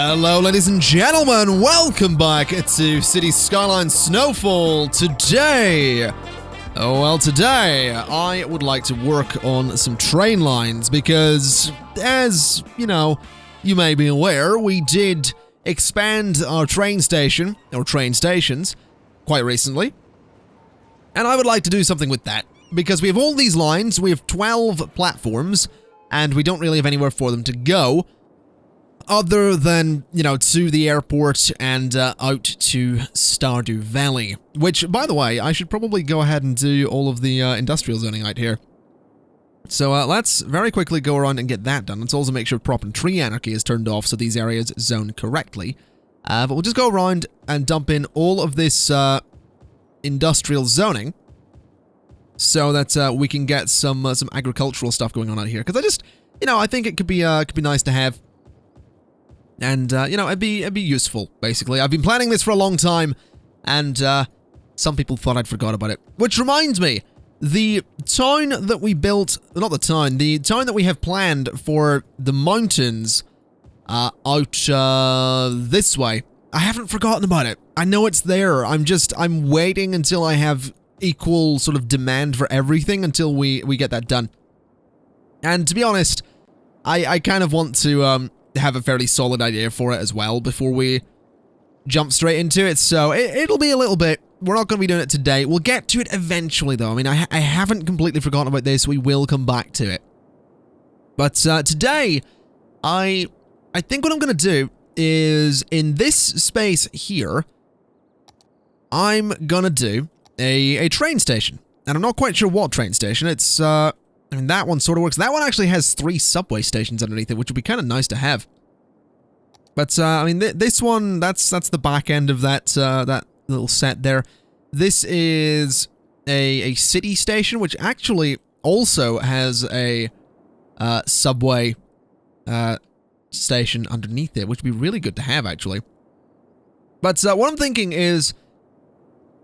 Hello ladies and gentlemen, welcome back to Skylines Snowfall. Today I would like to work on some train lines because, as you know, you may be aware, we did expand our train station, or train stations, quite recently. And I would like to do something with that, because we have all these lines, we have 12 platforms, and we don't really have anywhere for them to go, other than, you know, to the airport and out to Stardew Valley. Which, by the way, I should probably go ahead and do all of the industrial zoning out here. So let's very quickly go around and get that done. Let's also make sure prop and tree anarchy is turned off so these areas zone correctly. But we'll just go around and dump in all of this industrial zoning so that we can get some agricultural stuff going on out here. Because I just, you know, I think it could be nice to have. And, you know, it'd be useful, basically. I've been planning this for a long time, and, some people thought I'd forgot about it. Which reminds me, the town that we built, not the town that we have planned for the mountains, out, this way, I haven't forgotten about it. I know it's there. I'm waiting until I have equal sort of demand for everything until we get that done. And to be honest, I kind of want to, have a fairly solid idea for it as well before we jump straight into it, so it'll be a little bit. We're not going to be doing it today. We'll get to it eventually, though. I mean, I haven't completely forgotten about this. We will come back to it. But today, I think what I'm going to do is, in this space here, I'm going to do a train station. And I'm not quite sure what train station. It's, I mean, that one sort of works. That one actually has 3 subway stations underneath it, which would be kind of nice to have. But, I mean, this one, that's the back end of that, that little set there. This is a city station, which actually also has a, subway, station underneath it, which would be really good to have, actually. But, what I'm thinking is,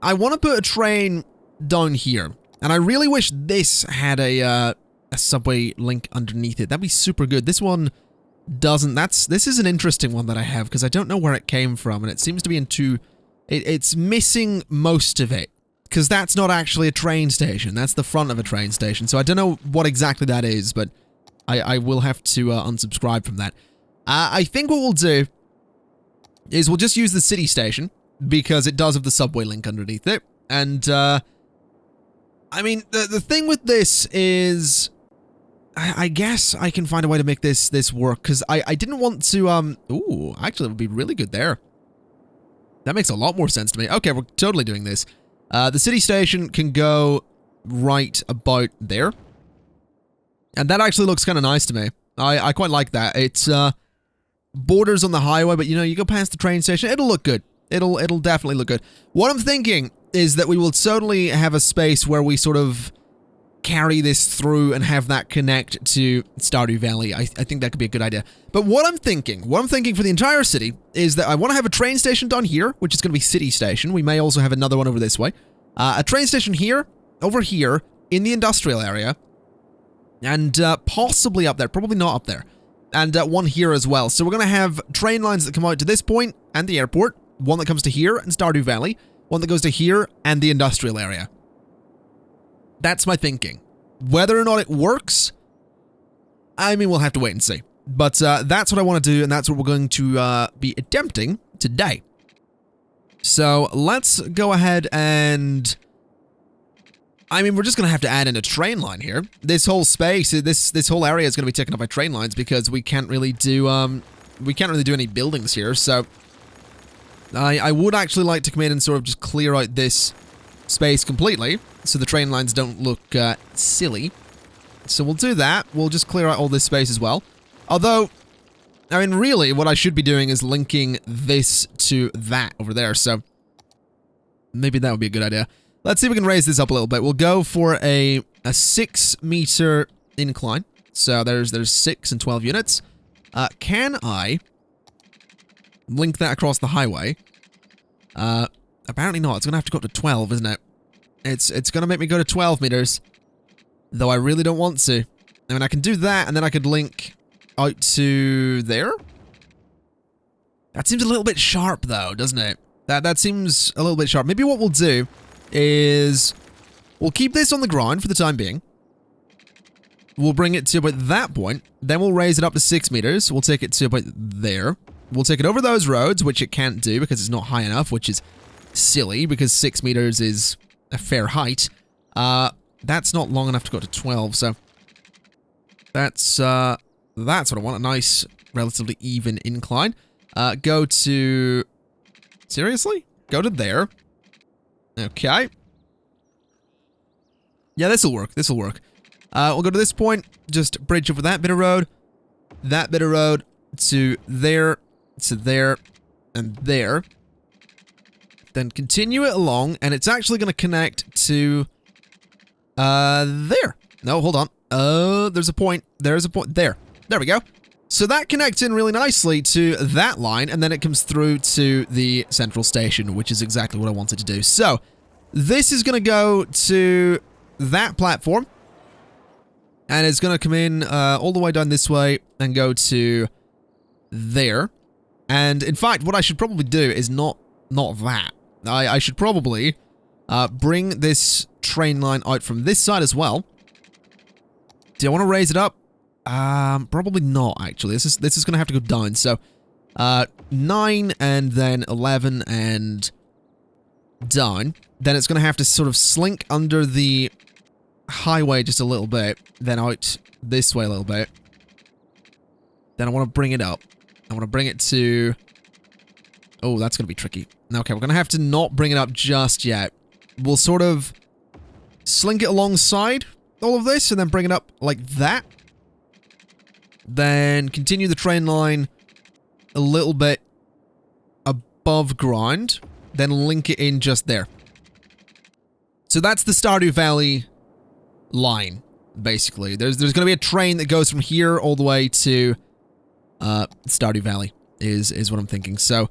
I want to put a train down here. And I really wish this had a subway link underneath it. That'd be super good. This one doesn't. This is an interesting one that I have, because I don't know where it came from, and it seems to be in two. It's missing most of it, because that's not actually a train station. That's the front of a train station. So I don't know what exactly that is, but I will have to unsubscribe from that. I think what we'll do is we'll just use the city station, because it does have the subway link underneath it, and I mean, the thing with this is, I guess I can find a way to make this work, because I didn't want to, ooh, actually it would be really good there. That makes a lot more sense to me. Okay, we're totally doing this. The city station can go right about there. And that actually looks kind of nice to me. I quite like that. It's, borders on the highway, but you know, you go past the train station, it'll look good. It'll definitely look good. What I'm thinking is that we will totally have a space where we sort of carry this through and have that connect to Stardew Valley. I think that could be a good idea. But what I'm thinking for the entire city is that I want to have a train station down here, which is going to be City Station. We may also have another one over this way. A train station here, over here, in the industrial area, and possibly up there, probably not up there, and one here as well. So we're going to have train lines that come out to this point and the airport, one that comes to here and Stardew Valley, one that goes to here and the industrial area. That's my thinking. Whether or not it works, I mean, we'll have to wait and see. But that's what I want to do, and that's what we're going to be attempting today. So let's go ahead and, I mean, we're just going to have to add in a train line here. This whole space, this whole area is going to be taken up by train lines, because we can't really do any buildings here. So I would actually like to come in and sort of just clear out this space completely, so the train lines don't look silly. So we'll do that. We'll just clear out all this space as well. Although, I mean, really, what I should be doing is linking this to that over there, so maybe that would be a good idea. Let's see if we can raise this up a little bit. We'll go for a 6-meter incline. So there's 6 and 12 units. Can I link that across the highway? Apparently not. It's going to have to go up to 12, isn't it? It's going to make me go to 12 meters. Though I really don't want to. I mean, I can do that, and then I could link out to there. That seems a little bit sharp, though, doesn't it? That seems a little bit sharp. Maybe what we'll do is we'll keep this on the ground for the time being. We'll bring it to about that point. Then we'll raise it up to 6 meters. We'll take it to about there. We'll take it over those roads, which it can't do because it's not high enough, which is silly because 6 meters is a fair height. That's not long enough to go to 12, so that's what I want. A nice, relatively even incline. Go to... Seriously? Go to there. Okay. Yeah, this'll work. This'll work. We'll go to this point, just bridge over that bit of road, to there, and there. Then continue it along, and it's actually going to connect to, there. No, hold on. There's a point. There's a point. There. There we go. So that connects in really nicely to that line, and then it comes through to the central station, which is exactly what I wanted to do. So, this is going to go to that platform. And it's going to come in all the way down this way and go to there. And in fact, what I should probably do is not that. I should probably bring this train line out from this side as well. Do I want to raise it up? Probably not, actually. This is going to have to go down. So, 9 and then 11 and down. Then it's going to have to sort of slink under the highway just a little bit, then out this way a little bit. Then I want to bring it up. I want to bring it to... Oh, that's going to be tricky. Okay, we're going to have to not bring it up just yet. We'll sort of slink it alongside all of this and then bring it up like that. Then continue the train line a little bit above ground. Then link it in just there. So that's the Stardew Valley line, basically. There's going to be a train that goes from here all the way to Stardew Valley, is what I'm thinking. So,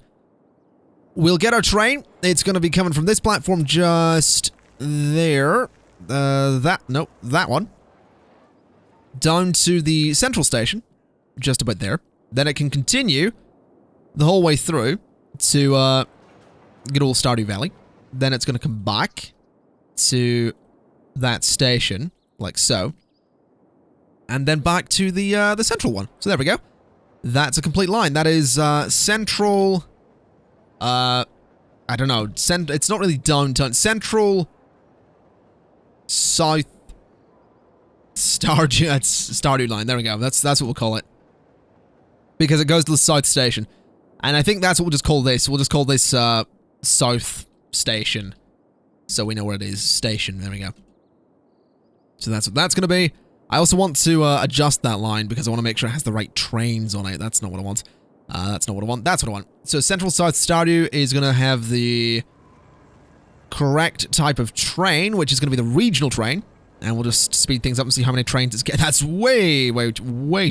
we'll get our train. It's going to be coming from this platform just there. That one. Down to the central station, just about there. Then it can continue the whole way through to good old Stardew Valley. Then it's going to come back to that station, like so, and then back to the central one. So there we go. That's a complete line. That is central. I don't know. It's not really downtown. Central South Stardew line. There we go. That's what we'll call it, because it goes to the South Station, and I think that's what we'll just call this. We'll just call this South Station, so we know where it is. Station. There we go. So that's what that's going to be. I also want to adjust that line because I want to make sure it has the right trains on it. That's not what I want. That's not what I want. That's what I want. So Central South Stardew is going to have the correct type of train, which is going to be the regional train. And we'll just speed things up and see how many trains it's getting. That's way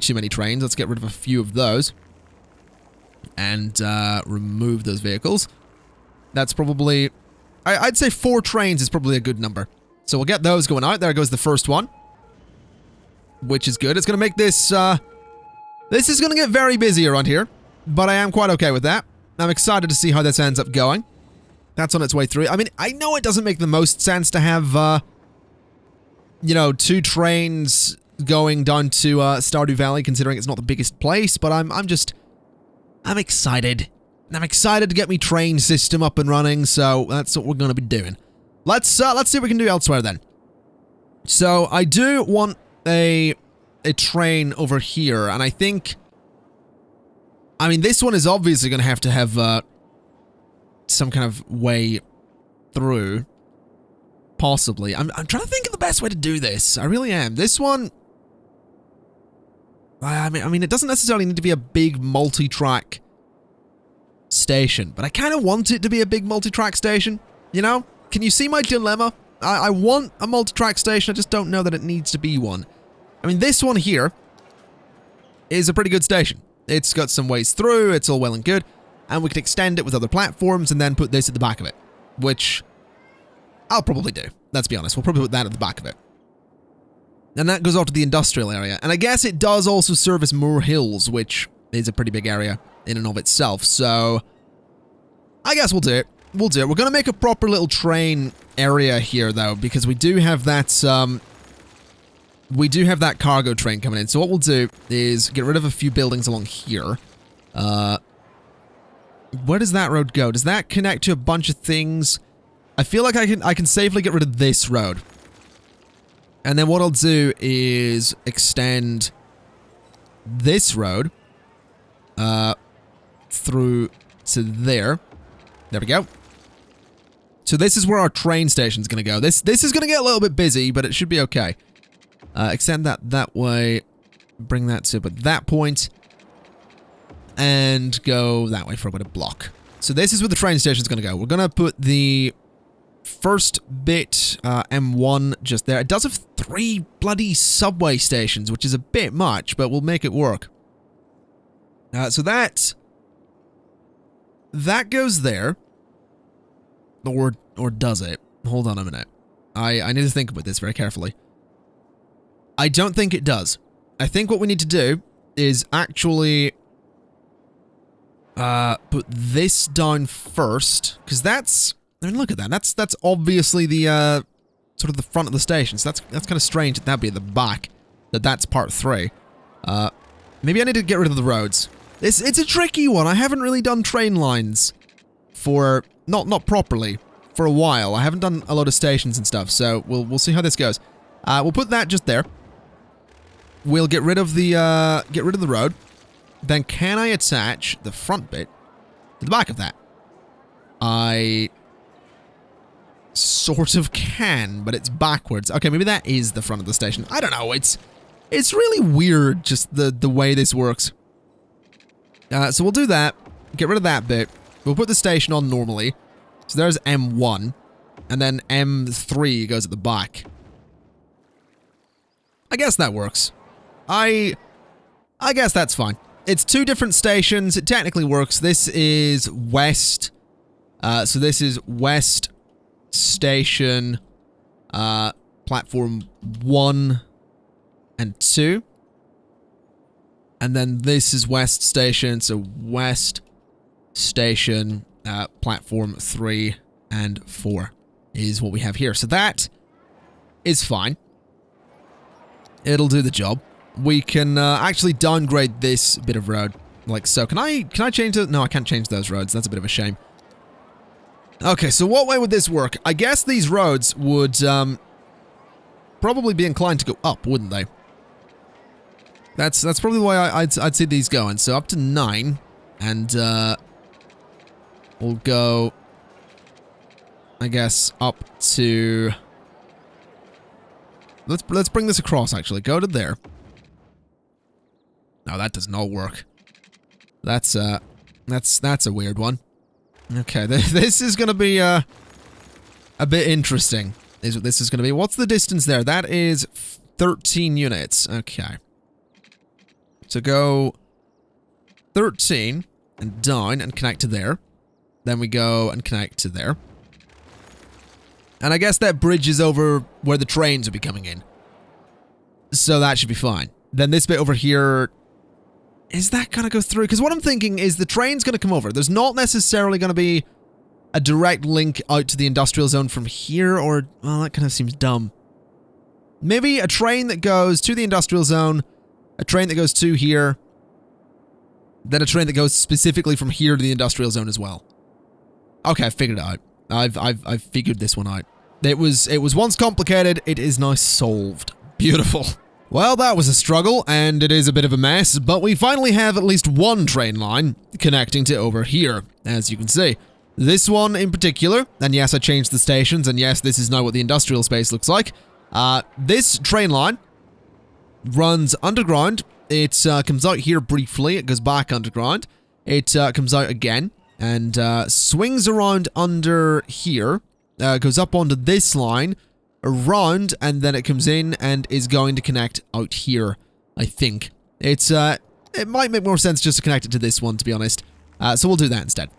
too many trains. Let's get rid of a few of those. And remove those vehicles. That's probably... I'd say 4 trains is probably a good number. So we'll get those going out. There goes the first one. Which is good. It's going to make this... this is going to get very busy around here. But I am quite okay with that. I'm excited to see how this ends up going. That's on its way through. I mean, I know it doesn't make the most sense to have, you know, 2 trains going down to Stardew Valley, considering it's not the biggest place. But I'm excited. I'm excited to get my train system up and running. So that's what we're going to be doing. Let's see what we can do elsewhere then. So I do want a train over here, and I think... I mean, this one is obviously going to have some kind of way through. Possibly. I'm trying to think of the best way to do this. I really am. This one... I mean, it doesn't necessarily need to be a big multi-track station, but I kind of want it to be a big multi-track station, you know? Can you see my dilemma? I want a multi-track station, I just don't know that it needs to be one. I mean, this one here is a pretty good station. It's got some ways through, it's all well and good, and we can extend it with other platforms and then put this at the back of it, which I'll probably do. Let's be honest, we'll probably put that at the back of it. And that goes off to the industrial area, and I guess it does also service Moor Hills, which is a pretty big area in and of itself. So I guess we'll do it. We'll do it. We're going to make a proper little train area here, though, because we do have that, cargo train coming in. So what we'll do is get rid of a few buildings along here. Where does that road go? Does that connect to a bunch of things? I feel like I can safely get rid of this road. And then what I'll do is extend this road through to there. There we go. So this is where our train station's going to go. This is going to get a little bit busy, but it should be okay. Extend that way. Bring that to about that point. And go that way for a bit of block. So this is where the train station's going to go. We're going to put the first bit, M1, just there. It does have 3 bloody subway stations, which is a bit much, but we'll make it work. So that goes there. Or does it? Hold on a minute. I need to think about this very carefully. I don't think it does. I think what we need to do is actually put this down first, because that's, I mean, look at that. That's obviously the sort of the front of the station. So that's kind of strange that that'd be at the back. That's part 3. Maybe I need to get rid of the roads. It's a tricky one. I haven't really done train lines for not properly for a while. I haven't done a lot of stations and stuff, so we'll see how this goes. We'll put that just there. We'll get rid of the road. Then can I attach the front bit to the back of that? I sort of can, but it's backwards. Okay, maybe that is the front of the station. I don't know. It's really weird, just the way this works. So we'll do that. Get rid of that bit. We'll put the station on normally. So there's M1. And then M3 goes at the back. I guess that works. I guess that's fine. It's 2 different stations. It technically works. This is west. So this is west station, platform 1 and 2. And then this is west station. So west station, platform 3 and 4 is what we have here. So that is fine. It'll do the job. We can actually downgrade this bit of road, like so. Can I change it? No, I can't change those roads. That's a bit of a shame. Okay, so what way would this work? I guess these roads would probably be inclined to go up, wouldn't they? That's probably the way I'd see these going. So up to 9, and we'll go, I guess, up to. Let's bring this across. Actually, go to there. No, that does not work. That's a weird one. Okay, this is gonna be a bit interesting. Is what this is gonna be. What's the distance there? That is 13 units. Okay. So go 13 and down and connect to there. Then we go and connect to there. And I guess that bridge is over where the trains will be coming in. So that should be fine. Then this bit over here, is that going to go through? Because what I'm thinking is the train's going to come over. There's not necessarily going to be a direct link out to the industrial zone from here, or, well, that kind of seems dumb. Maybe a train that goes to the industrial zone, a train that goes to here, then a train that goes specifically from here to the industrial zone as well. Okay, I figured it out. I've figured this one out. It was once complicated, it is now solved. Beautiful. Well, that was a struggle, and it is a bit of a mess, but we finally have at least one train line connecting to over here, as you can see. This one in particular, and yes, I changed the stations, and yes, this is now what the industrial space looks like. This train line runs underground. It comes out here briefly, it goes back underground. It comes out again, and swings around under here, goes up onto this line, around, and then it comes in and is going to connect out here, I think. It might make more sense just to connect it to this one, to be honest. So we'll do that instead.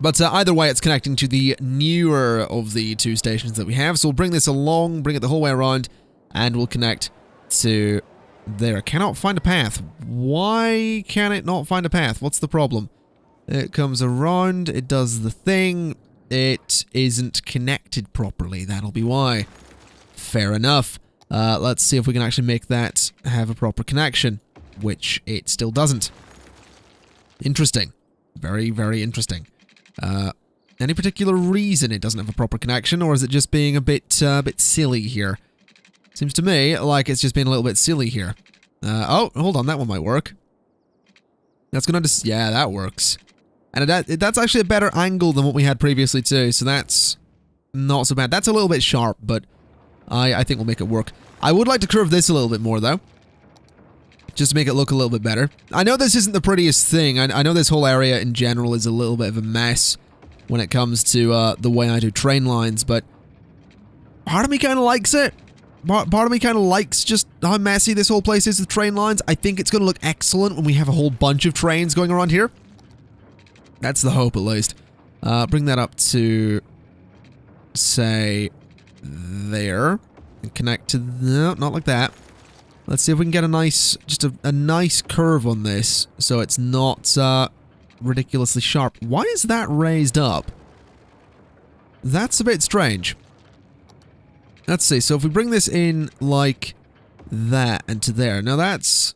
But either way, it's connecting to the newer of the 2 stations that we have. So we'll bring this along, bring it the whole way around, and we'll connect to There, cannot find a path. Why can it not find a path? What's the problem? It comes around, it does the thing, it isn't connected properly. That'll be why. Fair enough. Let's see if we can actually make that have a proper connection, which it still doesn't. Interesting. Very, very interesting. Any particular reason it doesn't have a proper connection, or is it just being a bit silly here? Seems to me like it's just being a little bit silly here. Oh, hold on, that one might work. That's gonna just, yeah, that works. And that's actually a better angle than what we had previously too, so that's not so bad. That's a little bit sharp, but I think we'll make it work. I would like to curve this a little bit more though, just to make it look a little bit better. I know this isn't the prettiest thing. I know this whole area in general is a little bit of a mess when it comes to the way I do train lines, but part of me kind of likes it. Part of me kind of likes just how messy this whole place is with train lines. I think it's going to look excellent when we have a whole bunch of trains going around here. That's the hope, at least. Bring that up to, say, there. And connect to... No, not like that. Let's see if we can get a nice... Just a nice curve on this, so it's not ridiculously sharp. Why is that raised up? That's a bit strange. Let's see, so if we bring this in like that and to there. Now that's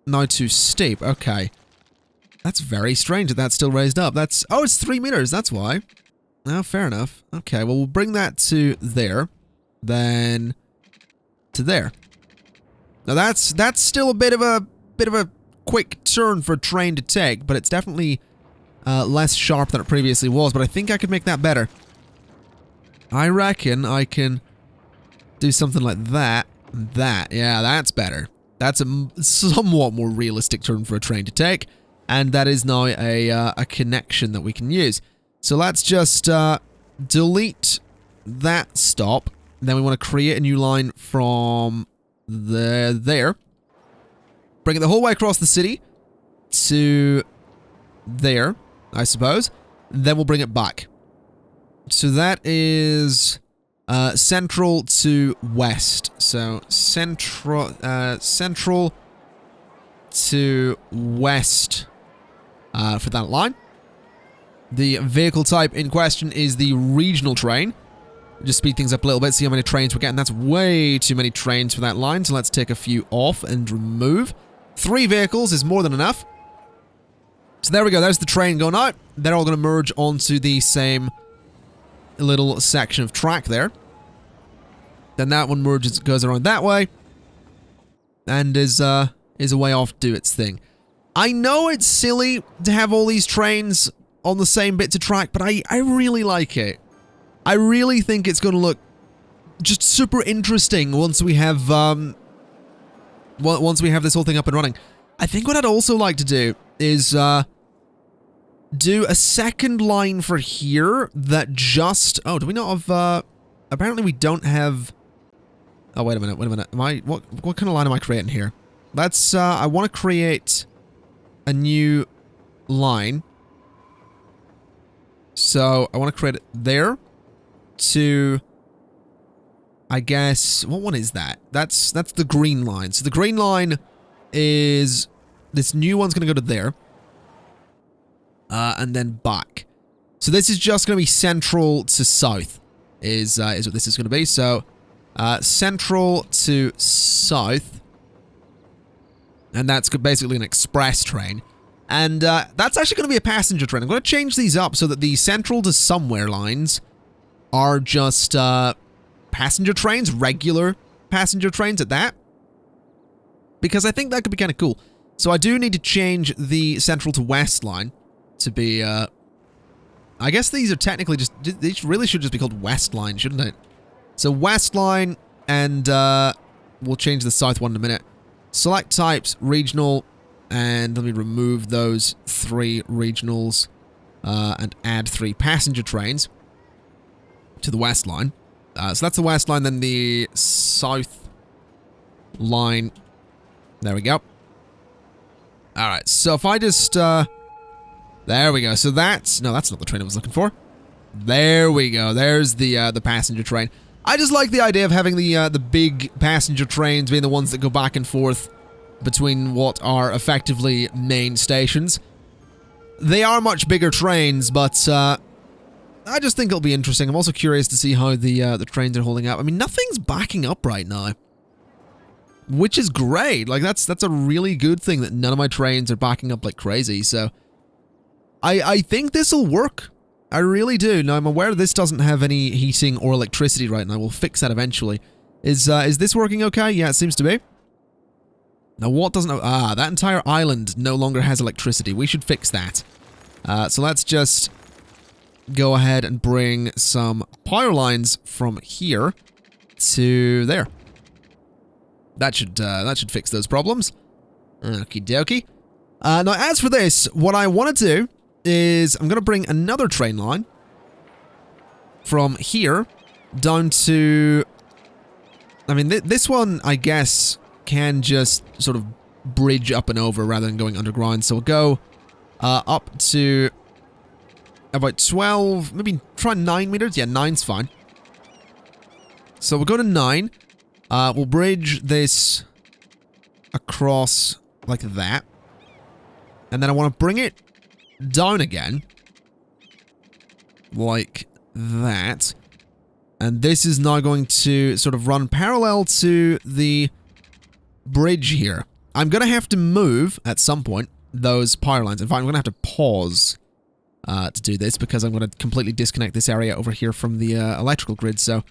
not too steep. Okay. That's very strange that that's still raised up. That's... Oh, it's 3 meters, that's why. Oh, fair enough. Okay, well, we'll bring that to there. Then to there. Now that's still a bit of a quick turn for a train to take, but it's definitely less sharp than it previously was, but I think I could make that better. I reckon I can do something like that. Yeah, that's better. That's a somewhat more realistic turn for a train to take, and that is now a connection that we can use. So let's just delete that stop. Then we want to create a new line from there. Bring it the whole way across the city to there, I suppose. Then we'll bring it back. So that is central to west. So central to west for that line. The vehicle type in question is the regional train. Just speed things up a little bit, see how many trains we're getting. That's way too many trains for that line, so let's take a few off and remove. 3 vehicles is more than enough. So there we go, there's the train going out. They're all going to merge onto the same little section of track there. Then that one merges, goes around that way, and is a way off to do its thing. I know it's silly to have all these trains on the same bits of track, but I really like it. I really think it's going to look just super interesting once we have this whole thing up and running. I think what I'd also like to do is do a second line for here that just... Oh, do we not have... apparently we don't have... Oh, wait a minute. What kind of line am I creating here? Let's... I want to create a new line. So, I want to create it there. To, I guess, what one is that? That's the green line. So the green line is, this new one's going to go to there. And then back. So this is just going to be central to south, is what this is going to be. So, central to south. And that's basically an express train. And that's actually going to be a passenger train. I'm going to change these up so that the central to somewhere lines are just passenger trains, regular passenger trains at that. Because I think that could be kind of cool. So I do need to change the central to west line to be, I guess these are technically just, these really should just be called west line, shouldn't it? So west line, and we'll change the south one in a minute. Select types, regional, and let me remove those 3 regionals and add 3 passenger trains to the west line. So that's the west line, then the south line. There we go. Alright, so if I just... there we go. So that's... No, that's not the train I was looking for. There we go. There's the passenger train. I just like the idea of having the big passenger trains being the ones that go back and forth between what are effectively main stations. They are much bigger trains, but I just think it'll be interesting. I'm also curious to see how the trains are holding up. I mean, nothing's backing up right now, which is great. Like, that's a really good thing that none of my trains are backing up like crazy. So I think this will work. I really do. Now, I'm aware this doesn't have any heating or electricity right now. We'll fix that eventually. Is this working okay? Yeah, it seems to be. Now, what doesn't... that entire island no longer has electricity. We should fix that. So let's just go ahead and bring some power lines from here to there. That should fix those problems. Okie dokie. Now, as for this, what I want to do is I'm going to bring another train line from here down to... I mean, this one, I guess, can just sort of bridge up and over rather than going underground. So we'll go up to about 12, maybe try 9 meters. Yeah, 9's fine. So we'll go to 9. We'll bridge this across like that. And then I want to bring it down again. Like that. And this is now going to sort of run parallel to the bridge here. I'm going to have to move, at some point, those power lines. In fact, I'm going to have to pause to do this, because I'm going to completely disconnect this area over here from the electrical grid. So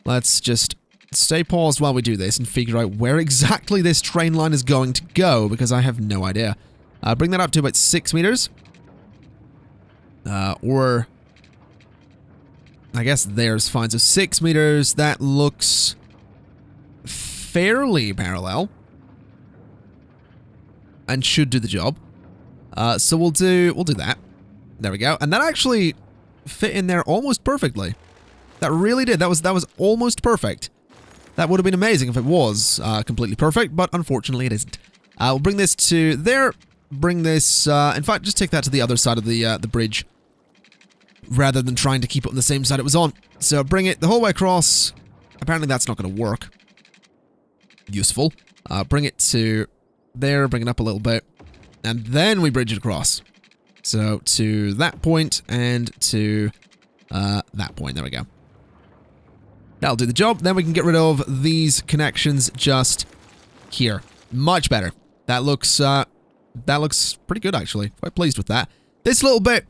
let's just stay paused while we do this and figure out where exactly this train line is going to go, because I have no idea. Bring that up to about 6 meters. Or... I guess there's fine. So 6 meters, that looks fairly parallel. And should do the job. So we'll do that. There we go. And that actually fit in there almost perfectly. That really did. That was almost perfect. That would have been amazing if it was completely perfect, but unfortunately it isn't. We'll bring this to there. Bring this, in fact, just take that to the other side of the bridge, rather than trying to keep it on the same side it was on. So bring it the whole way across. Apparently that's not going to work. Useful. Bring it to there, bring it up a little bit, and then we bridge it across. So to that point and to that point. There we go. That'll do the job. Then we can get rid of these connections just here. Much better. That looks pretty good, actually. Quite pleased with that. This little bit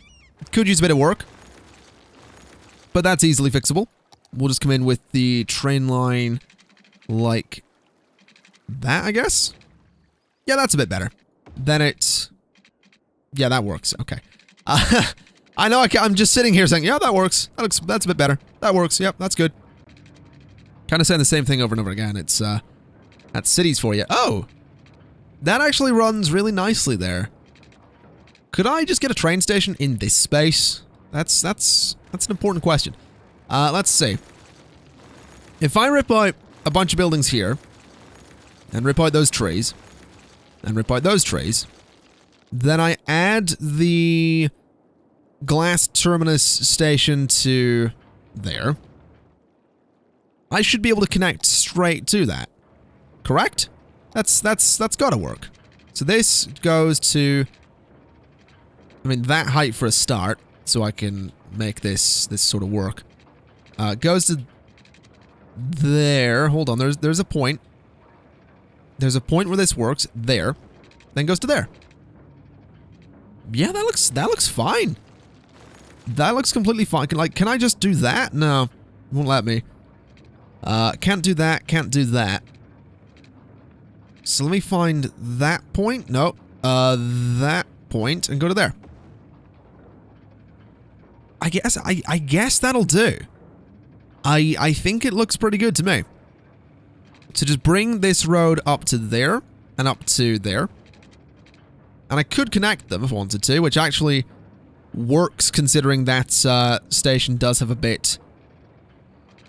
could use a bit of work, but that's easily fixable. We'll just come in with the train line like that, I guess. Yeah, that's a bit better. Then it's... Yeah, that works. Okay. I know I'm just sitting here saying, yeah, that works. That's a bit better. That works. Yep, that's good. Kind of saying the same thing over and over again. It's, that's cities for you. Oh! That actually runs really nicely there. Could I just get a train station in this space? That's an important question. Let's see. If I rip out a bunch of buildings here, and rip out those trees, and rip out those trees, then I add the glass terminus station to there, I should be able to connect straight to that. Correct? That's gotta work. So this goes to... I mean, that height for a start, so I can make this sort of work. Goes to there. Hold on, there's a point. There's a point where this works. There. Then goes to there. Yeah, that looks fine. That looks completely fine. Can I just do that? No. It won't let me. Can't do that. Can't do that. So let me find that point. Nope. That point and go to there. I guess that'll do. I think it looks pretty good to me. So just bring this road up to there and up to there. And I could connect them if I wanted to, which actually works considering that station does have a bit...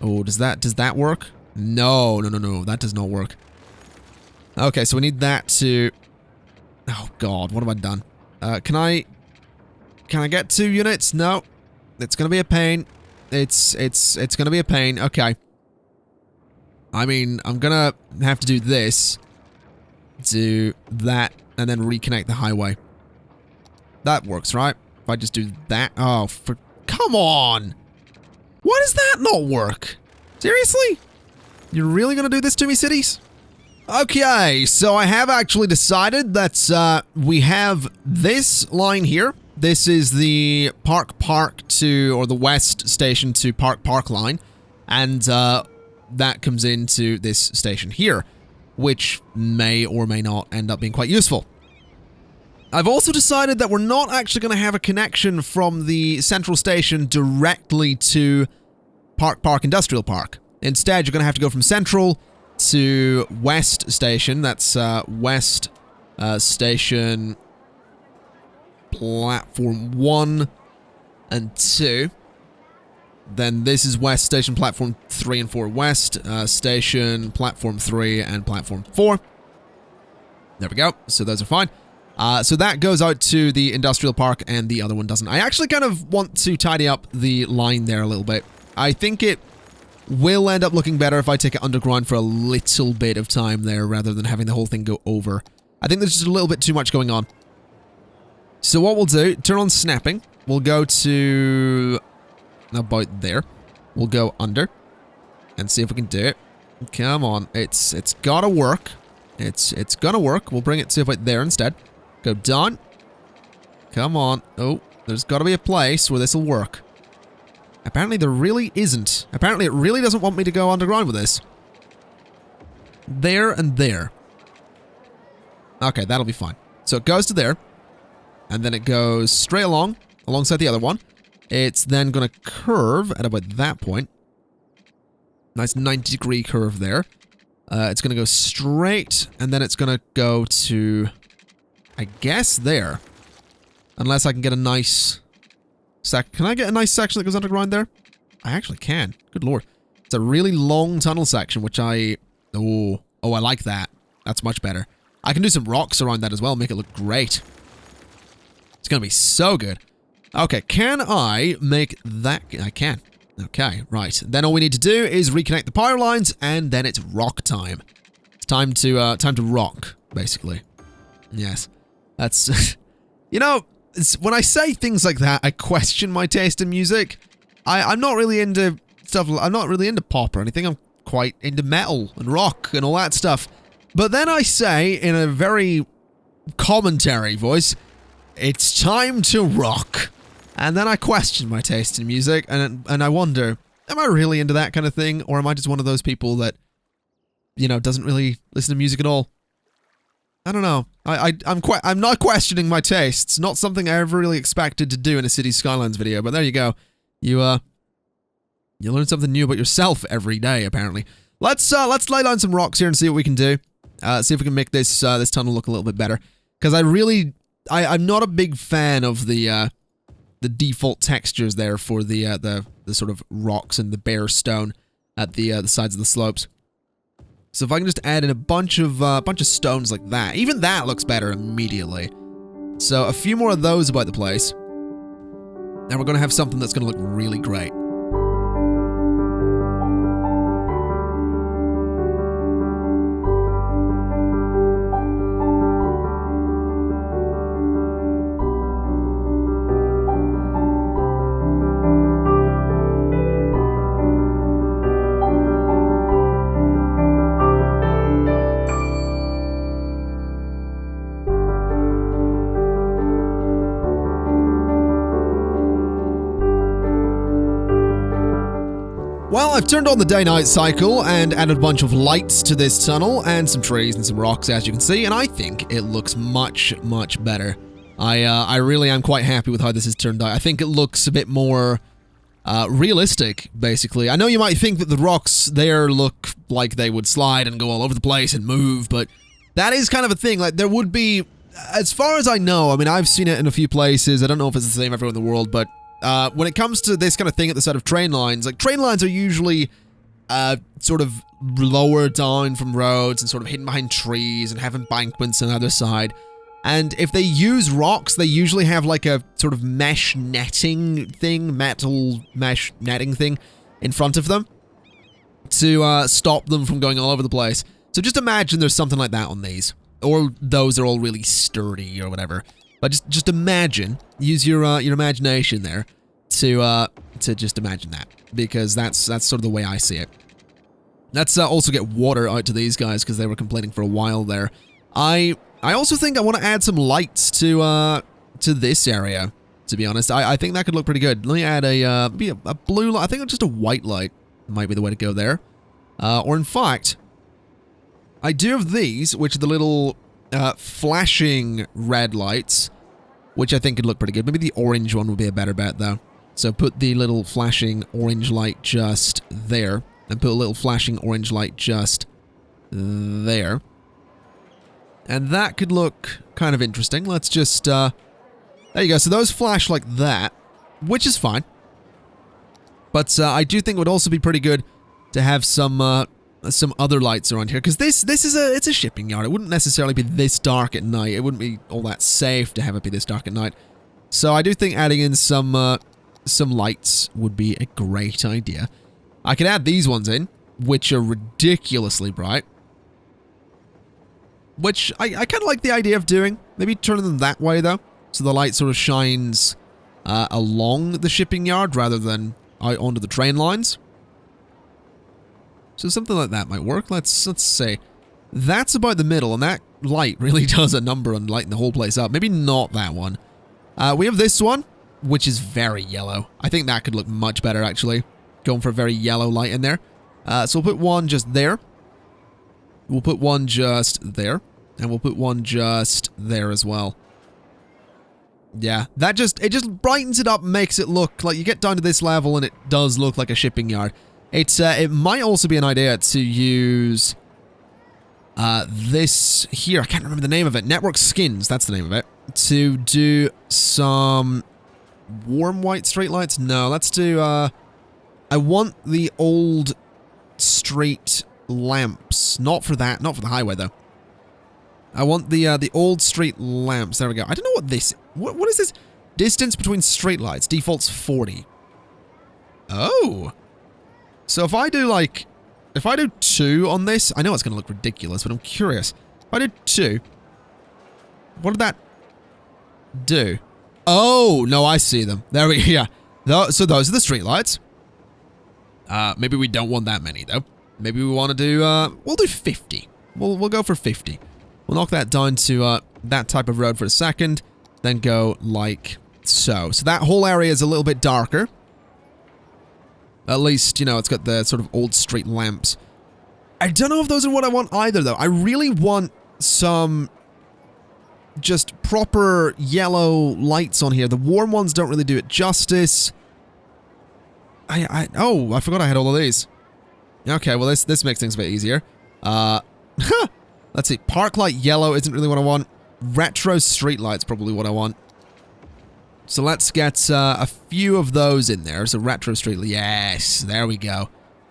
Oh, does that work? No, that does not work. Okay, so we need that to... Oh god, what have I done? Can I get 2 units? No. It's gonna be a pain. It's gonna be a pain. Okay. I mean, I'm gonna have to do this. do that, and then reconnect the highway. That works, right? If I just do that. Oh, come on! Why does that not work? Seriously? You're really gonna do this to me, cities? Okay, so I have actually decided that we have this line here. This is the Park to, or the West Station to Park line. And that comes into this station here, which may or may not end up being quite useful. I've also decided that we're not actually going to have a connection from the central station directly to Park Industrial Park. Instead, you're going to have to go from Central to West Station. That's West Station Platform 1 and 2. Then this is West Station Platform 3 and 4 West. Station Platform 3 and Platform 4. There we go. So those are fine. So that goes out to the Industrial Park and the other one doesn't. I actually kind of want to tidy up the line there a little bit. I think it will end up looking better if I take it underground for a little bit of time there rather than having the whole thing go over. I think there's just a little bit too much going on. So what we'll do, turn on snapping. We'll go to about there. We'll go under and see if we can do it. Come on, it's gotta work. It's gonna work. We'll bring it to about there instead. Go down. Come on. Oh, there's got to be a place where this will work. Apparently there really isn't. Apparently it really doesn't want me to go underground with this. There and there. Okay, that'll be fine. So it goes to there. And then it goes straight along, alongside the other one. It's then going to curve at about that point. Nice 90-degree curve there. It's going to go straight, and then it's going to go to, I guess, there. Unless I can get a nice Can I get a nice section that goes underground there? I actually can. Good lord. It's a really long tunnel section, which I... Oh, I like that. That's much better. I can do some rocks around that as well, make it look great. It's going to be so good. Okay, can I make that... I can. Okay, right. Then all we need to do is reconnect the power lines, and then it's rock time. It's time to rock, basically. Yes. That's... You know, when I say things like that, I question my taste in music. I'm not really into stuff... I'm not really into pop or anything. I'm quite into metal and rock and all that stuff. But then I say, in a very commentary voice, it's time to rock. And then I question my taste in music, and I wonder, am I really into that kind of thing, or am I just one of those people that, you know, doesn't really listen to music at all? I don't know. I'm not questioning my tastes. Not something I ever really expected to do in a Cities Skylines video, but there you go. You learn something new about yourself every day, apparently. Let's lay down some rocks here and see what we can do. See if we can make this this tunnel look a little bit better. Because I'm not a big fan of the default textures there for the sort of rocks and the bare stone at the sides of the slopes. So if I can just add in a bunch of stones like that, even that looks better immediately. So a few more of those about the place, and we're gonna have something that's gonna look really great. Well, I've turned on the day-night cycle and added a bunch of lights to this tunnel and some trees and some rocks, as you can see, and I think it looks much, much better. I really am quite happy with how this has turned out. I think it looks a bit more realistic, basically. I know you might think that the rocks there look like they would slide and go all over the place and move, but that is kind of a thing. Like, there would be, as far as I know, I mean, I've seen it in a few places. I don't know if it's the same everywhere in the world, but when it comes to this kind of thing at the side of train lines, like, train lines are usually sort of lower down from roads and sort of hidden behind trees and have embankments on the other side. And if they use rocks, they usually have like a sort of mesh netting thing, metal mesh netting thing in front of them to stop them from going all over the place. So just imagine there's something like that on these. Or those are all really sturdy or whatever. But just imagine, use your imagination there to just imagine that, because that's sort of the way I see it. Let's also get water out to these guys because they were complaining for a while there. I also think I want to add some lights to this area. To be honest, I think that could look pretty good. Let me add a blue light. I think just a white light might be the way to go there. Or in fact, I do have these, which are the little flashing red lights, which I think could look pretty good. Maybe the orange one would be a better bet, though. So put the little flashing orange light just there, and put a little flashing orange light just there. And that could look kind of interesting. Let's just, there you go. So those flash like that, which is fine. But I do think it would also be pretty good to have some other lights around here, because it's a shipping yard. It wouldn't necessarily be this dark at night. It wouldn't be all that safe to have it be this dark at night. So I do think adding in some lights would be a great idea. I could add these ones in, which are ridiculously bright. Which I kind of like the idea of doing. Maybe turning them that way, though. So the light sort of shines along the shipping yard rather than out onto the train lines. So something like that might work. Let's say that's about the middle, and that light really does a number on lighting the whole place up. Maybe not that one. We have this one, which is very yellow. I think that could look much better, actually. Going for a very yellow light in there. So we'll put one just there. We'll put one just there. And we'll put one just there as well. Yeah, it just brightens it up and makes it look like you get down to this level and it does look like a shipping yard. It might also be an idea to use this here. I can't remember the name of it. Network Skins, that's the name of it. To do some warm white streetlights. No, let's do I want the old street lamps. Not for that, not for the highway though. I want the old street lamps. There we go. I don't know what this... What is this? Distance between streetlights. Default's 40. Oh. So if I do, like... If I do 2 on this... I know it's going to look ridiculous, but I'm curious. If I do 2... What did that do? Oh, no, I see them. There we go. Yeah. So those are the streetlights. Maybe we don't want that many, though. Maybe we want to do... we'll do 50. We'll go for 50. We'll knock that down to that type of road for a second, then go like so. So that whole area is a little bit darker. At least, you know, it's got the sort of old street lamps. I don't know if those are what I want either, though. I really want some just proper yellow lights on here. The warm ones don't really do it justice. Oh, I forgot I had all of these. Okay, well, this makes things a bit easier. Let's see. Park light yellow isn't really what I want. Retro street light's probably what I want. So let's get a few of those in there. So retro street light. Yes, there we go.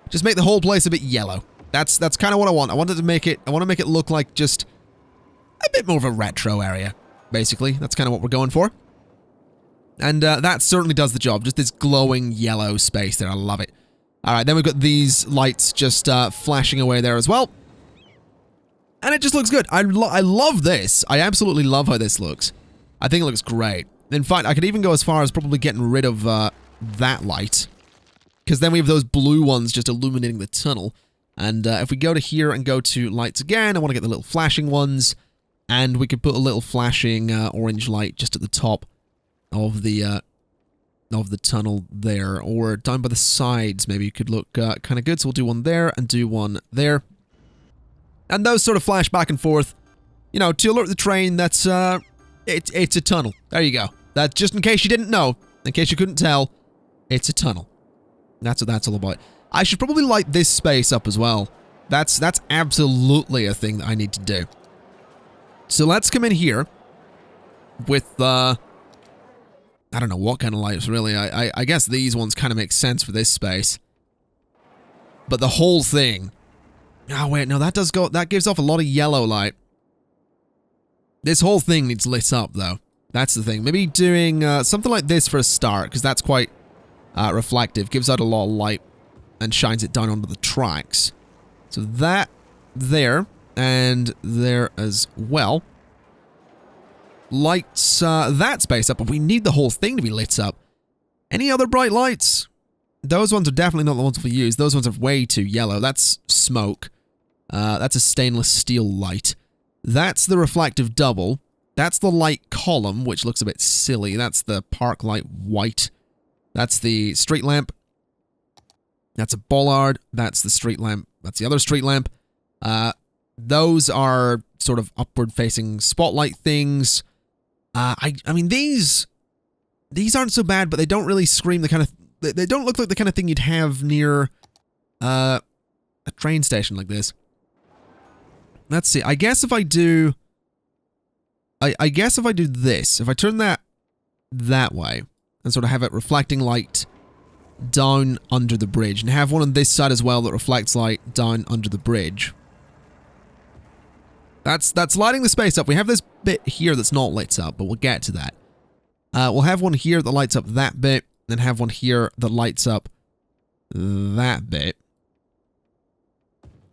Just make the whole place a bit yellow. That's kind of what I want. I want to make it look like just a bit more of a retro area, basically. That's kind of what we're going for. And that certainly does the job. Just this glowing yellow space there. I love it. All right, then we've got these lights just flashing away there as well. And it just looks good. I love this. I absolutely love how this looks. I think it looks great. In fact, I could even go as far as probably getting rid of that light. Because then we have those blue ones just illuminating the tunnel. And if we go to here and go to lights again, I want to get the little flashing ones. And we could put a little flashing orange light just at the top of the tunnel there. Or down by the sides, maybe it could look kind of good. So we'll do one there and do one there. And those sort of flash back and forth, you know, to alert the train that's, it's a tunnel. There you go. That, just in case you didn't know, in case you couldn't tell, it's a tunnel. That's what that's all about. I should probably light this space up as well. That's absolutely a thing that I need to do. So let's come in here with, I don't know what kind of lights, really. I guess these ones kind of make sense for this space. But the whole thing... Oh, wait, no, that gives off a lot of yellow light. This whole thing needs lit up, though. That's the thing. Maybe doing something like this for a start, because that's quite reflective. Gives out a lot of light and shines it down onto the tracks. So that there. And there as well. Lights that space up, but we need the whole thing to be lit up. Any other bright lights? Those ones are definitely not the ones we use. Those ones are way too yellow. That's smoke. That's a stainless steel light. That's the reflective double. That's the light column, which looks a bit silly. That's the park light white. That's the street lamp. That's a bollard. That's the street lamp. That's the other street lamp. Those are sort of upward-facing spotlight things. I mean, these aren't so bad, but they don't really scream the kind of... They don't look like the kind of thing you'd have near a train station like this. Let's see. I guess if I do... I guess if I do this, if I turn that way, and sort of have it reflecting light down under the bridge, and have one on this side as well that reflects light down under the bridge. That's lighting the space up. We have this bit here that's not lit up, but we'll get to that. We'll have one here that lights up that bit, and have one here that lights up that bit.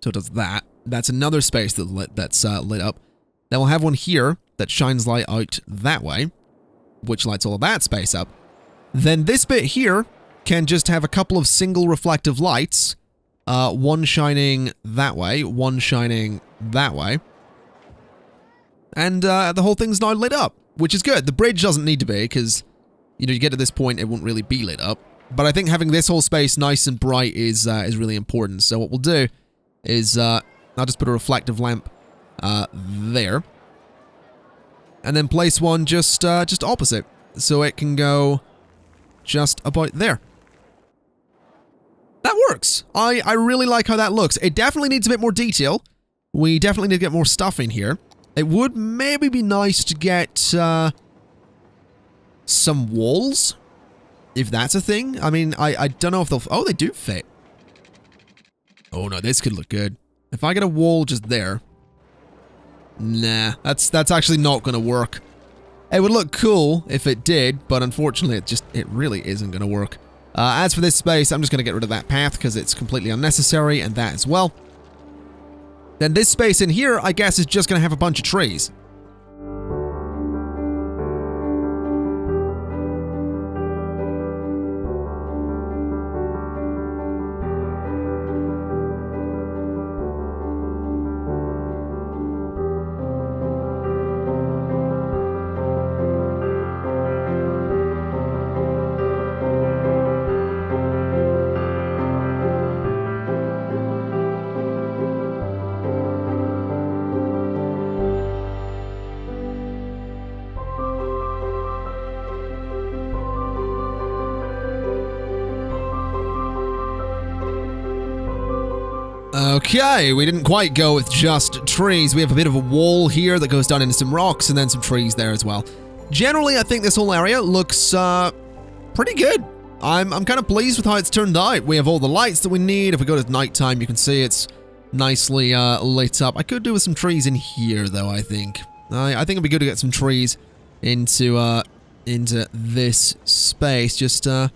So it does that. That's another space that's lit up. Then we'll have one here that shines light out that way, which lights all of that space up. Then this bit here can just have a couple of single reflective lights, one shining that way, one shining that way. And the whole thing's now lit up, which is good. The bridge doesn't need to be, because, you know, you get to this point, it won't really be lit up. But I think having this whole space nice and bright is really important. So what we'll do is, I'll just put a reflective lamp there. And then place one just opposite, so it can go just about there. That works. I really like how that looks. It definitely needs a bit more detail. We definitely need to get more stuff in here. It would maybe be nice to get some walls, if that's a thing. I mean, I don't know if they'll... Oh, they do fit. Oh no, this could look good. If I get a wall just there... Nah, that's actually not going to work. It would look cool if it did, but unfortunately it really isn't going to work. As for this space, I'm just going to get rid of that path because it's completely unnecessary, and that as well. Then this space in here, I guess, is just going to have a bunch of trees. Okay, we didn't quite go with just trees. We have a bit of a wall here that goes down into some rocks and then some trees there as well. Generally, I think this whole area looks pretty good. I'm kind of pleased with how it's turned out. We have all the lights that we need. If we go to nighttime, you can see it's nicely lit up. I could do with some trees in here, though, I think. I think it'd be good to get some trees into this space. Just a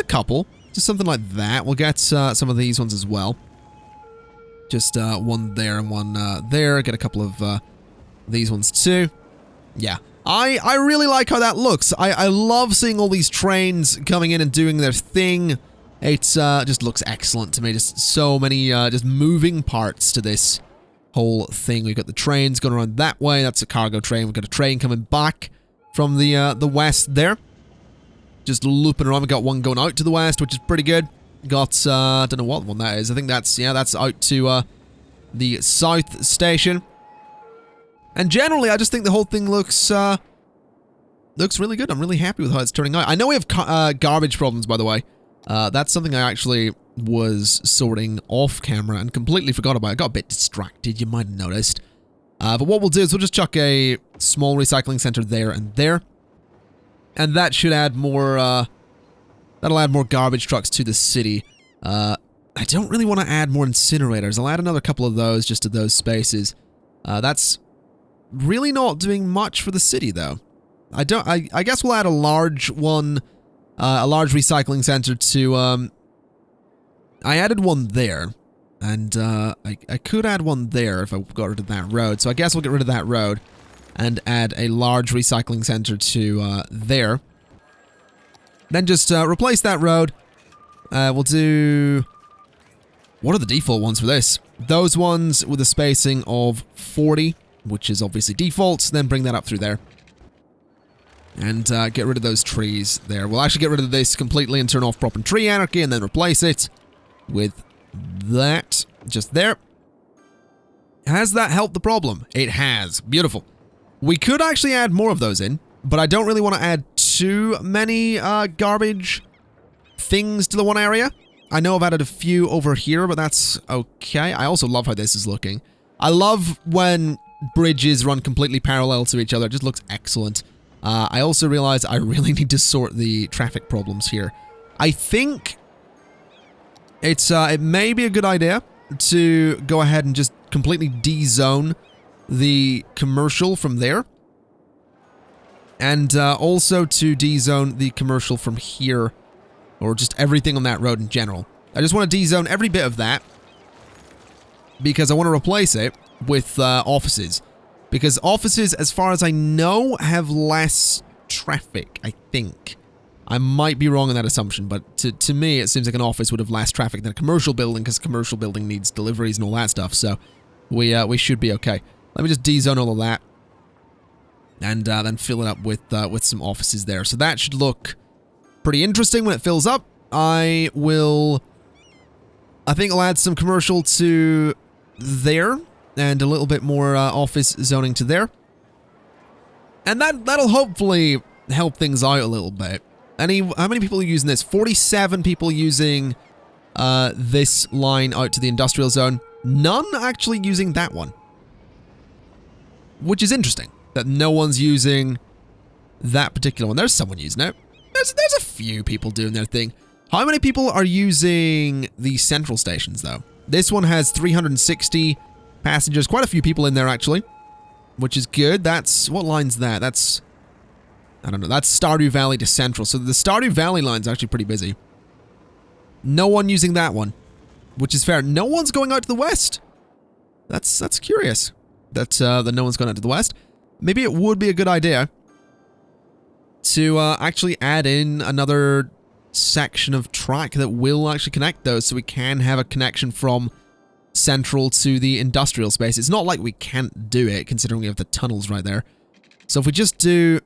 couple. Just something like that. We'll get some of these ones as well. Just one there and one there. Get a couple of these ones too. Yeah. I really like how that looks. I love seeing all these trains coming in and doing their thing. It just looks excellent to me. Just so many just moving parts to this whole thing. We've got the trains going around that way. That's a cargo train. We've got a train coming back from the west there. Just looping around. We've got one going out to the west, which is pretty good. Got, don't know what one that is. I think that's, yeah, that's out to, the south station. And generally, I just think the whole thing looks really good. I'm really happy with how it's turning out. I know we have, garbage problems, by the way. That's something I actually was sorting off camera and completely forgot about. I got a bit distracted, you might have noticed. But what we'll do is we'll just chuck a small recycling center there and there. And that should add more, that'll add more garbage trucks to the city. I don't really want to add more incinerators. I'll add another couple of those just to those spaces. That's really not doing much for the city, though. I guess we'll add a large one, a large recycling center to, I added one there. And I could add one there if I got rid of that road. So I guess we'll get rid of that road and add a large recycling center to there. Then just replace that road. We'll do... What are the default ones for this? Those ones with a spacing of 40, which is obviously default. Then bring that up through there. And get rid of those trees there. We'll actually get rid of this completely and turn off prop and tree anarchy and then replace it with that just there. Has that helped the problem? It has. Beautiful. We could actually add more of those in, but I don't really want to add too many garbage things to the one area. I know I've added a few over here, but that's okay. I also love how this is looking. I love when bridges run completely parallel to each other. It just looks excellent. I also realize I really need to sort the traffic problems here. I think it may be a good idea to go ahead and just completely de-zone the commercial from there. And also to de-zone the commercial from here, or just everything on that road in general. I just want to de-zone every bit of that because I want to replace it with offices. Because offices, as far as I know, have less traffic, I think. I might be wrong in that assumption, but to me, it seems like an office would have less traffic than a commercial building, because commercial building needs deliveries and all that stuff, so we should be okay. Let me just de-zone all of that, and then fill it up with some offices there. So that should look pretty interesting when it fills up. I think I'll add some commercial to there, and a little bit more office zoning to there. And that'll hopefully help things out a little bit. How many people are using this? 47 people using this line out to the industrial zone. None actually using that one. Which is interesting, that no one's using that particular one. There's someone using it. There's a few people doing their thing. How many people are using the central stations, though? This one has 360 passengers. Quite a few people in there, actually. Which is good. That's... What line's that? That's... I don't know. That's Stardew Valley to Central. So the Stardew Valley line's actually pretty busy. No one using that one. Which is fair. No one's going out to the west. That's curious. That no one's going out to the west. Maybe it would be a good idea to actually add in another section of track that will actually connect those, so we can have a connection from Central to the industrial space. It's not like we can't do it, considering we have the tunnels right there. So if we just do...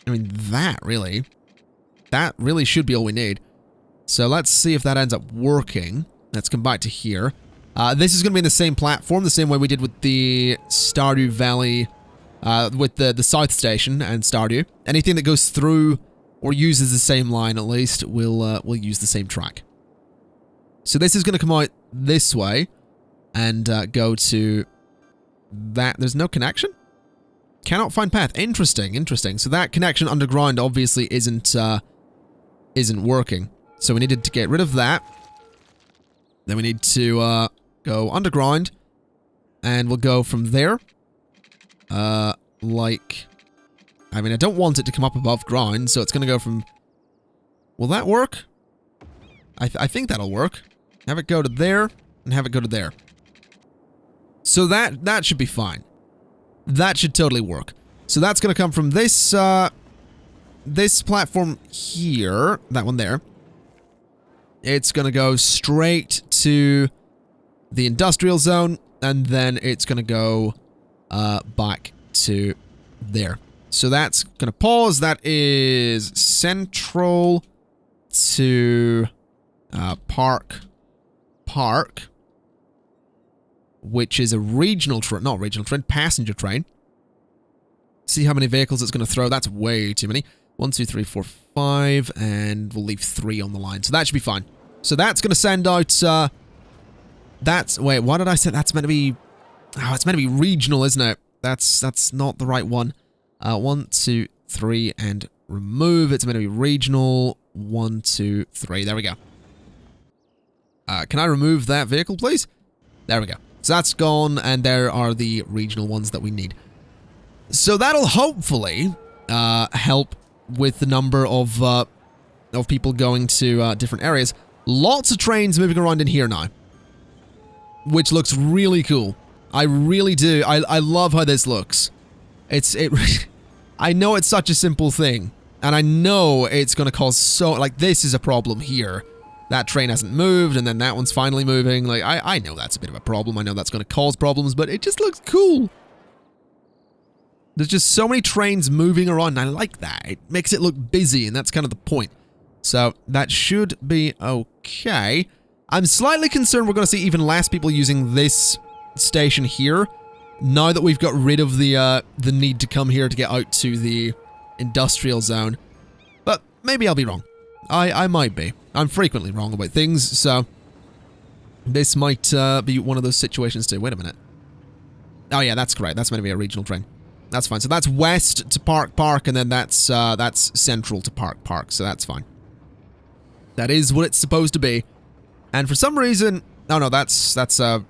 I mean, that really should be all we need. So let's see if that ends up working. Let's come back to here. This is going to be in the same platform, the same way we did with the Stardew Valley, with the South Station and Stardew. Anything that goes through or uses the same line, at least, will use the same track. So this is going to come out this way and go to that. There's no connection? Cannot find path. Interesting. So that connection underground obviously isn't working. So we needed to get rid of that. Then we need to go underground, and we'll go from there. Like, I mean, I don't want it to come up above ground, so it's going to go from... Will that work? I think that'll work. Have it go to there, and have it go to there. So that should be fine. That should totally work. So that's going to come from this, this platform here, that one there. It's going to go straight to the industrial zone, and then it's going to go back to there. So that's going to pause. That is Central to Park, which is a regional train, not regional train, passenger train. See how many vehicles it's going to throw. That's way too many. 1, 2, 3, 4, 5, and we'll leave 3 on the line. So that should be fine. So that's going to send out, wait, what did I say? That's meant to be, oh, it's meant to be regional, isn't it? That's not the right one. 1, 2, 3, and remove. It's meant to be regional. 1, 2, 3. There we go. Can I remove that vehicle, please? There we go. So that's gone, and there are the regional ones that we need. So that'll hopefully help with the number of people going to different areas. Lots of trains moving around in here now. which looks really cool. I really do. I love how this looks. I know it's such a simple thing, and I know it's going to cause like, this is a problem here. That train hasn't moved, and then that one's finally moving. Like, I know that's a bit of a problem. I know that's going to cause problems, but it just looks cool. There's just so many trains moving around, and I like that. It makes it look busy, and that's kind of the point. So, that should be okay. I'm slightly concerned we're going to see even less people using this station here, now that we've got rid of the need to come here to get out to the industrial zone. But maybe I'll be wrong. I might be. I'm frequently wrong about things, so this might be one of those situations too. Wait a minute. Oh yeah, that's correct. That's meant to be a regional train. That's fine. So that's west to Park, and then that's central to Park, so that's fine. That is what it's supposed to be. And for some reason... Oh no, that's a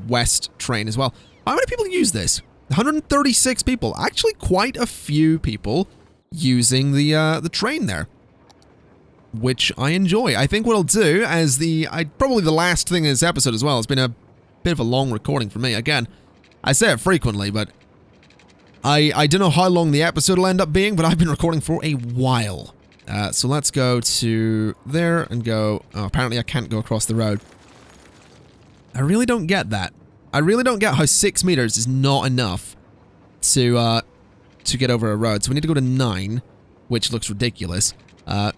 west train as well. How many people use this? 136 people. Actually, quite a few people using the train there, which I enjoy. I think what I'll do as probably the last thing in this episode as well. It's been a bit of a long recording for me. Again, I say it frequently, but I don't know how long the episode will end up being, but I've been recording for a while. So let's go to there and go... Oh, apparently I can't go across the road. I really don't get that. I really don't get how 6 meters is not enough to get over a road. So we need to go to 9, which looks ridiculous. Go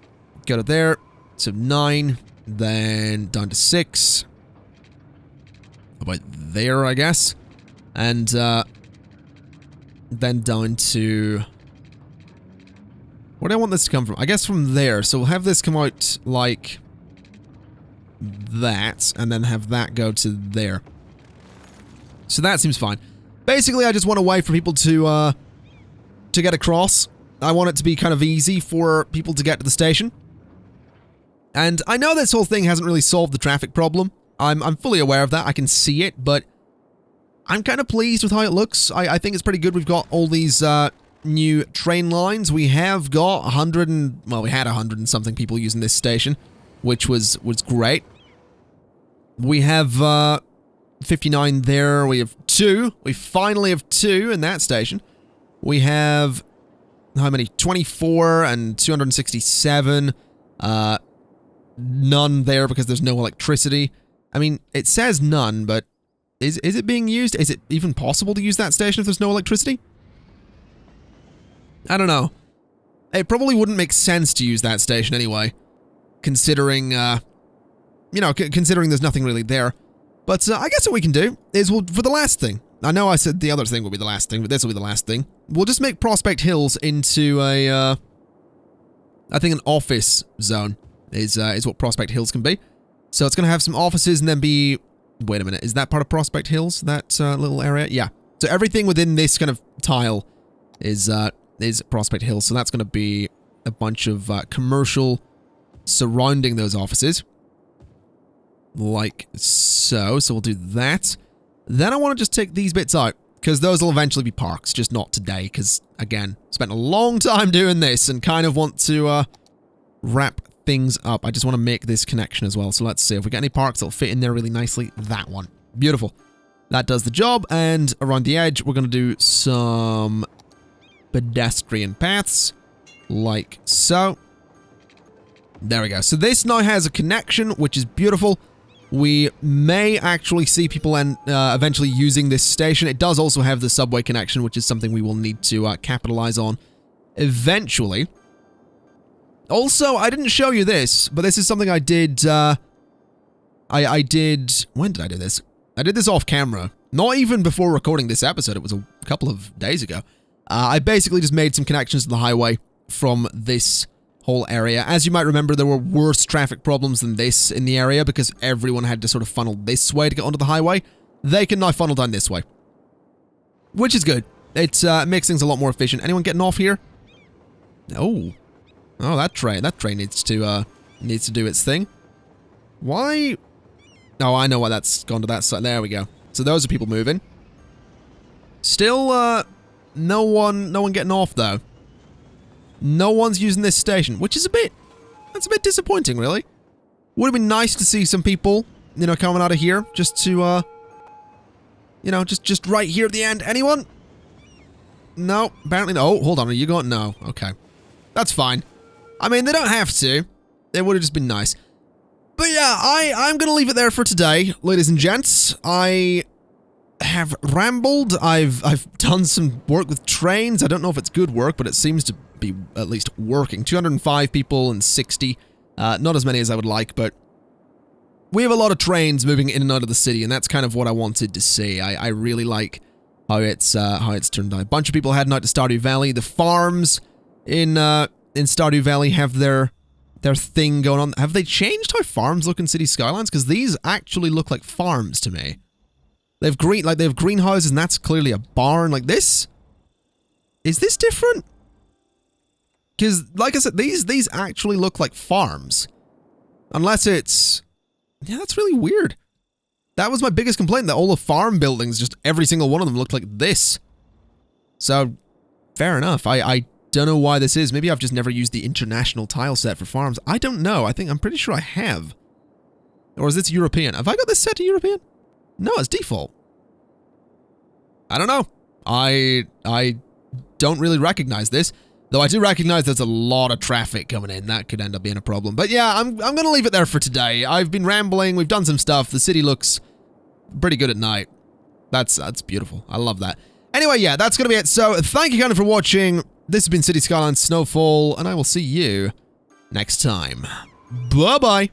to there, so 9, then down to 6. About there, I guess. And then down to... Where do I want this to come from? I guess from there. So we'll have this come out like that, and then have that go to there. So that seems fine. Basically, I just want a way for people to get across. I want it to be kind of easy for people to get to the station. And I know this whole thing hasn't really solved the traffic problem. I'm fully aware of that. I can see it, but I'm kind of pleased with how it looks. I think it's pretty good. We've got all these new train lines. We have got 100 and... Well, we had 100 and something people using this station, which was great. We have 59 there. We have 2. We finally have 2 in that station. We have... How many? 24 and 267. None there because there's no electricity. I mean, it says none, but is it being used? Is it even possible to use that station if there's no electricity? I don't know. It probably wouldn't make sense to use that station anyway, considering, considering there's nothing really there. But I guess what we can do is, for the last thing, I know I said the other thing will be the last thing, but this will be the last thing. We'll just make Prospect Hills into I think an office zone is what Prospect Hills can be. So it's going to have some offices and then be... Wait a minute, is that part of Prospect Hills, that little area? Yeah. So everything within this kind of tile is Prospect Hills. So that's going to be a bunch of commercial surrounding those offices. Like so. So we'll do that. Then I want to just take these bits out, because those will eventually be parks, just not today, because, again, spent a long time doing this and kind of want to wrap things up. I just want to make this connection as well. So let's see if we get any parks that'll fit in there really nicely. That one. Beautiful. That does the job, and around the edge, we're going to do some pedestrian paths, like so. There we go. So this now has a connection, which is beautiful. We may actually see people eventually using this station. It does also have the subway connection, which is something we will need to capitalize on eventually. Also, I didn't show you this, but this is something I did... I did... When did I do this? I did this off camera. Not even before recording this episode. It was a couple of days ago. I basically just made some connections to the highway from this whole area. As you might remember, there were worse traffic problems than this in the area because everyone had to sort of funnel this way to get onto the highway. They can now funnel down this way, which is good. It makes things a lot more efficient. Anyone getting off here? Oh, that train needs to do its thing. Why? Oh, I know why that's gone to that side. There we go. So those are people moving. Still, no one getting off though. No one's using this station, which is that's a bit disappointing, really. Would have been nice to see some people, coming out of here just to You know, just right here at the end. Anyone? No, apparently no. Oh, hold on. Are you going? No. Okay. That's fine. I mean, they don't have to. It would have just been nice. But yeah, I'm going to leave it there for today, ladies and gents. I have rambled. I've done some work with trains. I don't know if it's good work, but it seems to be at least working. 205 people and 60. Not as many as I would like, but we have a lot of trains moving in and out of the city, and that's kind of what I wanted to see. I really like how it's turned out. A bunch of people heading out to Stardew Valley. The farms in Stardew Valley have their thing going on. Have they changed how farms look in City Skylines? Because these actually look like farms to me. They have greenhouses, and that's clearly a barn. Like this, is this different? Because, like I said, these actually look like farms, unless it's, yeah, that's really weird. That was my biggest complaint, that all the farm buildings, just every single one of them looked like this. So, fair enough. I don't know why this is. Maybe I've just never used the international tile set for farms. I don't know. I'm pretty sure I have. Or is this European? Have I got this set to European? No, it's default. I don't know. I don't really recognize this. Though I do recognize there's a lot of traffic coming in. That could end up being a problem. But yeah, I'm going to leave it there for today. I've been rambling. We've done some stuff. The city looks pretty good at night. That's beautiful. I love that. Anyway, yeah, that's going to be it. So thank you kind of for watching. This has been City Skylines Snowfall, and I will see you next time. Bye-bye.